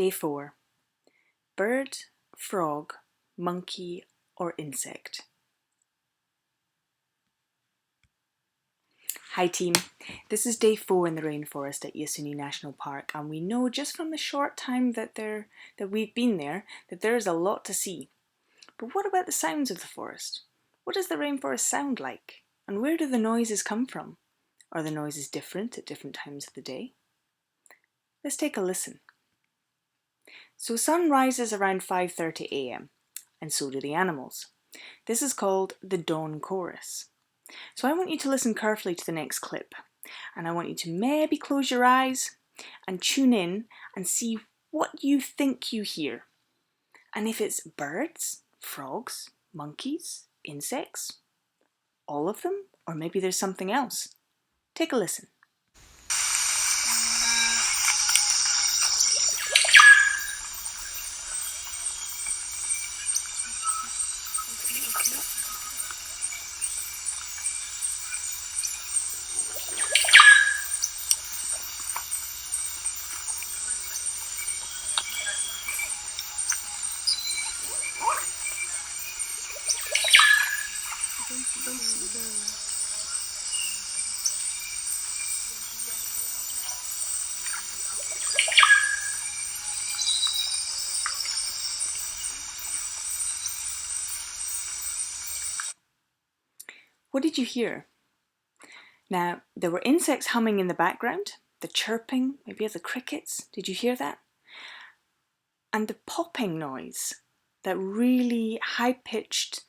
Day 4. Bird, frog, monkey or insect? Hi team, this is day 4 in the rainforest at Yasuni National Park, and we know just from the short time that we've been there that there is a lot to see. But what about the sounds of the forest? What does the rainforest sound like? And where do the noises come from? Are the noises different at different times of the day? Let's take a listen. So sun rises around 5:30 a.m. and so do the animals. This is called the dawn chorus. So I want you to listen carefully to the next clip, and I want you to maybe close your eyes and tune in and see what you think you hear. And if it's birds, frogs, monkeys, insects, all of them, or maybe there's something else. Take a listen. What did you hear? Now, there were insects humming in the background, the chirping, maybe of the crickets. Did you hear that? And the popping noise, that really high-pitched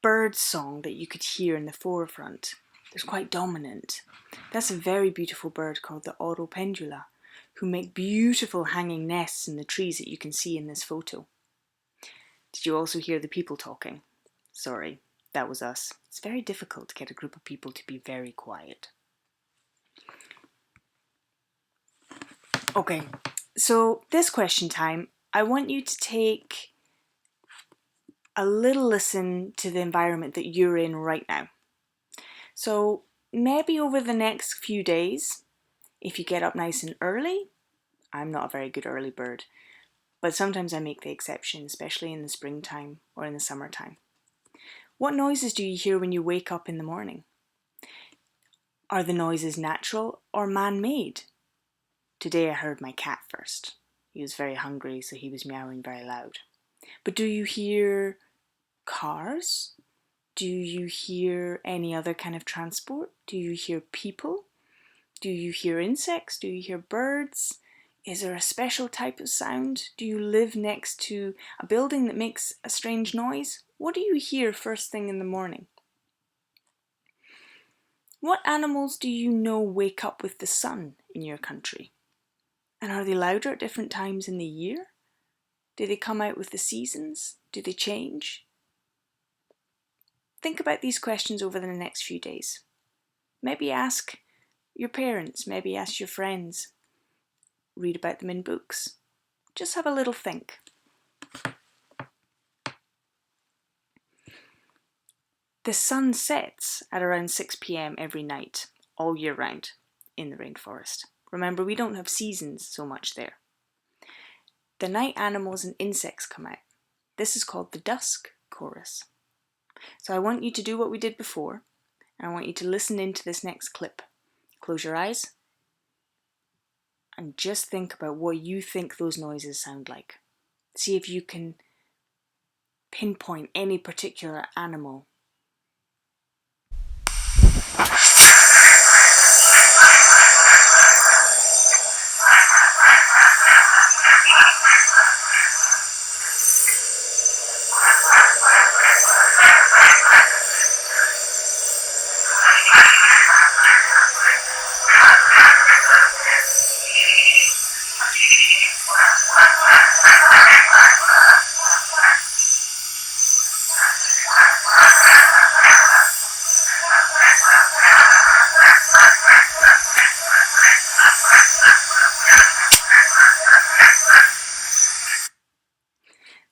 bird song that you could hear in the forefront. It was quite dominant. That's a very beautiful bird called the pendula, who make beautiful hanging nests in the trees that you can see in this photo. Did you also hear the people talking? Sorry, that was us. It's very difficult to get a group of people to be very quiet. Okay, so this question time, I want you to take a little listen to the environment that you're in right now. So maybe over the next few days, if you get up nice and early, I'm not a very good early bird, but sometimes I make the exception, especially in the springtime or in the summertime. What noises do you hear when you wake up in the morning? Are the noises natural or man-made? Today I heard my cat first. He was very hungry, so he was meowing very loud. But do you hear cars? Do you hear any other kind of transport? Do you hear people? Do you hear insects? Do you hear birds? Is there a special type of sound? Do you live next to a building that makes a strange noise? What do you hear first thing in the morning? What animals do you know wake up with the sun in your country? And are they louder at different times in the year? Do they come out with the seasons? Do they change? Think about these questions over the next few days. Maybe ask your parents, maybe ask your friends. Read about them in books. Just have a little think. The sun sets at around 6 p.m. every night, all year round, in the rainforest. Remember, we don't have seasons so much there. The night animals and insects come out. This is called the Dusk chorus. So I want you to do what we did before, and I want you to listen into this next clip. Close your eyes and just think about what you think those noises sound like. See if you can pinpoint any particular animal.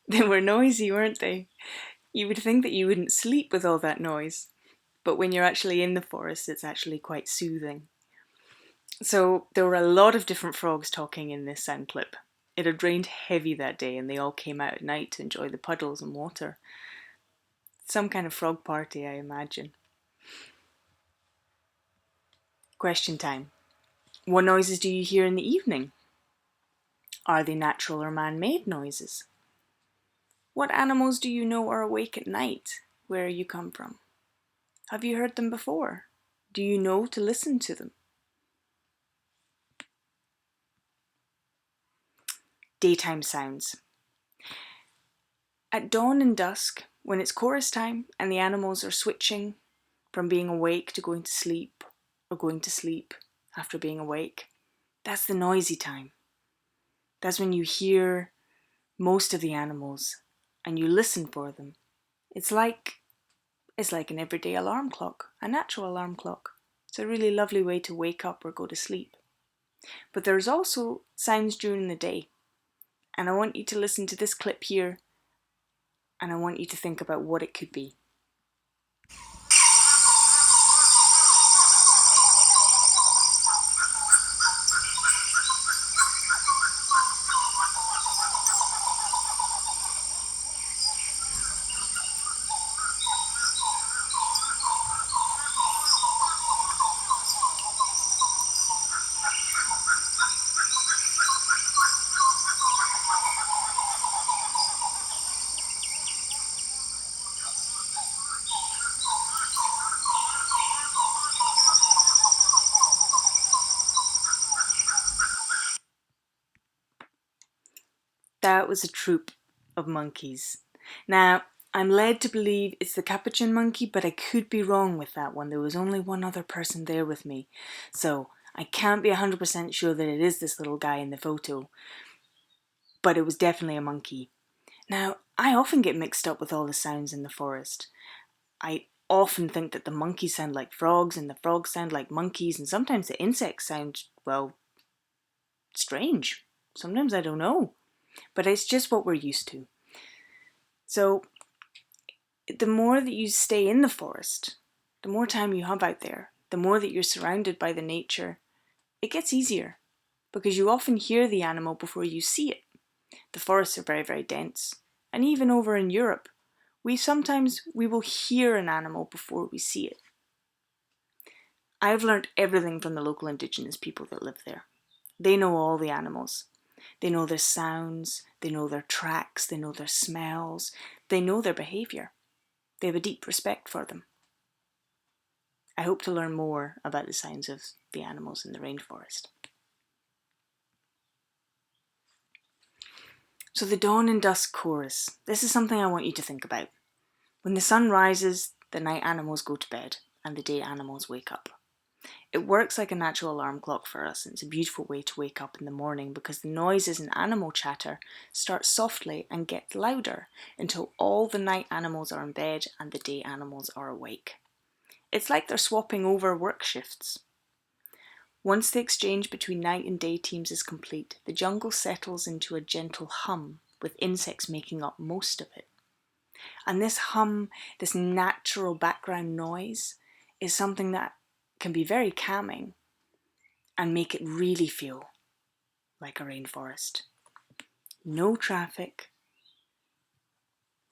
They were noisy, weren't they? You would think that you wouldn't sleep with all that noise, but when you're actually in the forest, it's actually quite soothing. So there were a lot of different frogs talking in this sound clip. It had rained heavy that day and they all came out at night to enjoy the puddles and water. Some kind of frog party, I imagine. Question time. What noises do you hear in the evening? Are they natural or man-made noises? What animals do you know are awake at night, where you come from? Have you heard them before? Do you know to listen to them? Daytime sounds. At dawn and dusk, when it's chorus time and the animals are switching from being awake to going to sleep, or going to sleep after being awake, that's the noisy time. That's when you hear most of the animals and you listen for them. It's like an everyday alarm clock, a natural alarm clock. It's a really lovely way to wake up or go to sleep. But there's also sounds during the day. And I want you to listen to this clip here and I want you to think about what it could be. That was a troop of monkeys. Now, I'm led to believe it's the capuchin monkey, but I could be wrong with that one. There was only one other person there with me. So I can't be 100% sure that it is this little guy in the photo. But it was definitely a monkey. Now, I often get mixed up with all the sounds in the forest. I often think that the monkeys sound like frogs and the frogs sound like monkeys, and sometimes the insects sound, well, strange. Sometimes I don't know. But it's just what we're used to. So the more that you stay in the forest, the more time you have out there, the more that you're surrounded by the nature, it gets easier because you often hear the animal before you see it. The forests are very, very dense. And even over in Europe, we will hear an animal before we see it. I've learned everything from the local indigenous people that live there. They know all the animals. They know their sounds, they know their tracks, they know their smells, they know their behaviour. They have a deep respect for them. I hope to learn more about the sounds of the animals in the rainforest. So the dawn and dusk chorus. This is something I want you to think about. When the sun rises, the night animals go to bed and the day animals wake up. It works like a natural alarm clock for us, and it's a beautiful way to wake up in the morning because the noises and animal chatter start softly and get louder until all the night animals are in bed and the day animals are awake. It's like they're swapping over work shifts. Once the exchange between night and day teams is complete, the jungle settles into a gentle hum, with insects making up most of it. And this hum, this natural background noise, is something that can be very calming and make it really feel like a rainforest. No traffic,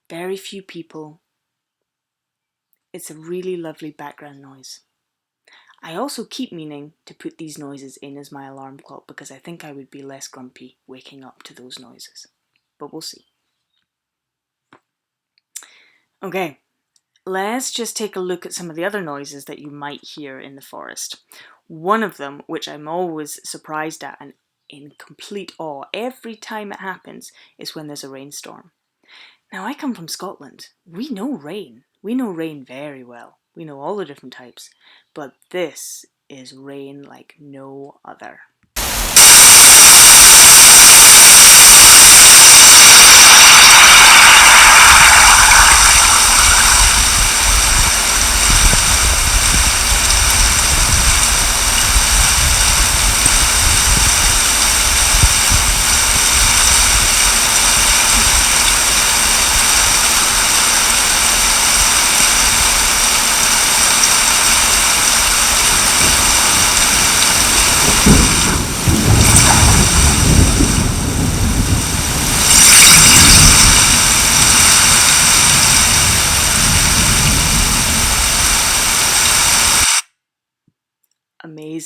very few people. It's a really lovely background noise. I also keep meaning to put these noises in as my alarm clock because I think I would be less grumpy waking up to those noises. But we'll see. Okay. Let's just take a look at some of the other noises that you might hear in the forest. One of them, which I'm always surprised at and in complete awe every time it happens, is when there's a rainstorm. Now, I come from Scotland. We know rain. We know rain very well. We know all the different types. But this is rain like no other.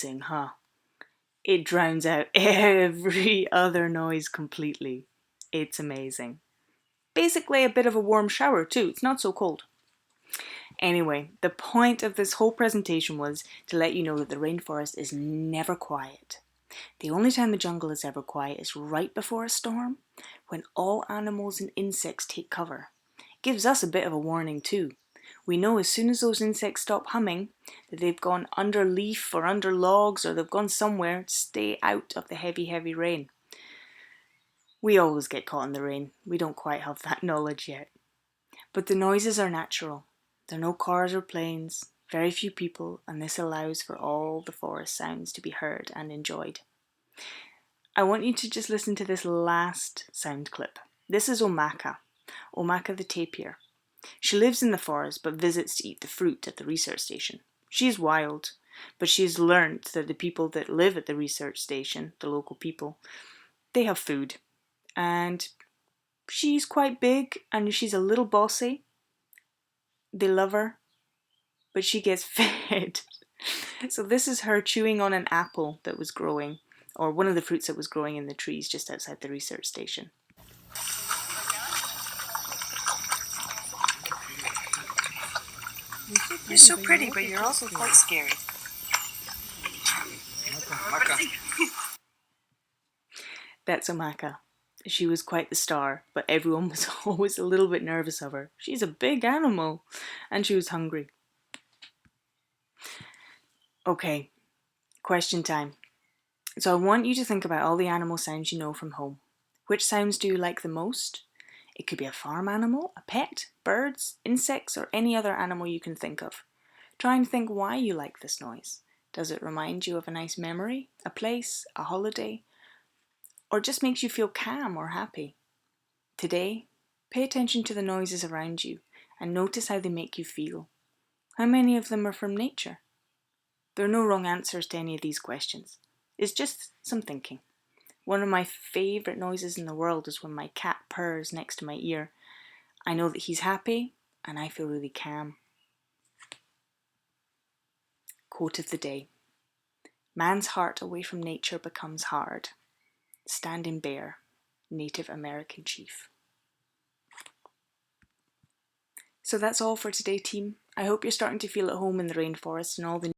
amazing, huh? It drowns out every other noise completely. It's amazing. Basically a bit of a warm shower too, it's not so cold. Anyway, the point of this whole presentation was to let you know that the rainforest is never quiet. The only time the jungle is ever quiet is right before a storm, when all animals and insects take cover. It gives us a bit of a warning too. We know as soon as those insects stop humming that they've gone under leaf or under logs, or they've gone somewhere to stay out of the heavy, heavy rain. We always get caught in the rain. We don't quite have that knowledge yet. But the noises are natural. There are no cars or planes, very few people, and this allows for all the forest sounds to be heard and enjoyed. I want you to just listen to this last sound clip. This is Omaka the tapir. She lives in the forest but visits to eat the fruit at the research station. She's wild, but she's learnt that the people that live at the research station, the local people, they have food. And she's quite big and she's a little bossy. They love her, but she gets fed. So this is her chewing on an apple that was growing, or one of the fruits that was growing in the trees just outside the research station. You're so pretty, but you're also quite scary. That's Omaka. She was quite the star, but everyone was always a little bit nervous of her. She's a big animal, and she was hungry. Okay, question time. So I want you to think about all the animal sounds you know from home. Which sounds do you like the most? It could be a farm animal, a pet, birds, insects, or any other animal you can think of. Try and think why you like this noise. Does it remind you of a nice memory, a place, a holiday, or just makes you feel calm or happy? Today, pay attention to the noises around you and notice how they make you feel. How many of them are from nature? There are no wrong answers to any of these questions. It's just some thinking. One of my favourite noises in the world is when my cat purrs next to my ear. I know that he's happy and I feel really calm. Quote of the day. Man's heart away from nature becomes hard. Standing Bear, Native American chief. So that's all for today, team. I hope you're starting to feel at home in the rainforest and all the